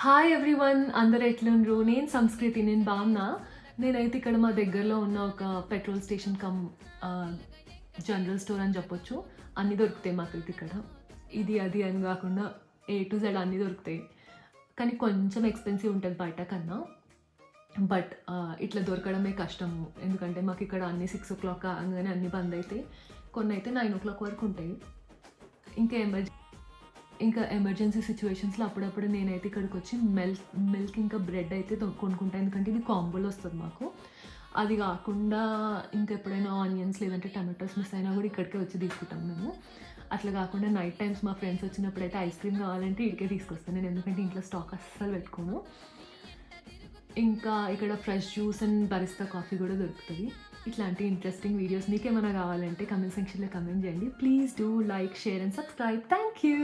Hi everyone, అందరు ఎట్లుండ్రు? నేను సంస్కృతి, నేను బాగున్నా. నేనైతే ఇక్కడ మా దగ్గరలో ఉన్న ఒక పెట్రోల్ స్టేషన్ జనరల్ స్టోర్ అని చెప్పొచ్చు. అన్నీ దొరుకుతాయి మాకైతే ఇక్కడ. ఇది అది అని కాకుండా A to Z అన్నీ దొరుకుతాయి. కానీ కొంచెం ఎక్స్పెన్సివ్ ఉంటుంది బయట కన్నా. బట్ ఇట్లా దొరకడమే కష్టము. ఎందుకంటే మాకు ఇక్కడ అన్నీ 6 o'clock కాగానే అన్నీ బంద్ అవుతాయి. కొన్ని అయితే 9 o'clock వరకు ఉంటాయి. ఇంకా ఎమర్జెన్సీ సిచ్యువేషన్స్లో అప్పుడప్పుడు నేనైతే ఇక్కడికి వచ్చి మిల్క్ ఇంకా బ్రెడ్ అయితే కొనుక్కుంటాను. ఎందుకంటే ఇది కాంబోలో వస్తుంది మాకు. అది కాకుండా ఇంకా ఎప్పుడైనా ఆనియన్స్ లేదంటే టమాటోస్ మిస్ అయినా కూడా ఇక్కడికే వచ్చి తీసుకుంటాం మేము. అట్లా కాకుండా నైట్ టైమ్స్ మా ఫ్రెండ్స్ వచ్చినప్పుడు అయితే ఐస్ క్రీమ్ కావాలంటే ఇక్కడికే తీసుకొస్తాను నేను, ఎందుకంటే ఇంట్లో స్టాక్ అస్సలు పెట్టుకోను. ఇంకా ఇక్కడ ఫ్రెష్ జ్యూస్ అండ్ బరిస్తా కాఫీ కూడా దొరుకుతుంది. ఇట్లాంటి ఇంట్రెస్టింగ్ వీడియోస్ మీకేమైనా కావాలంటే కమెంట్ సెక్షన్లో కమెంట్ చేయండి. Please do like, share and subscribe. Thank you.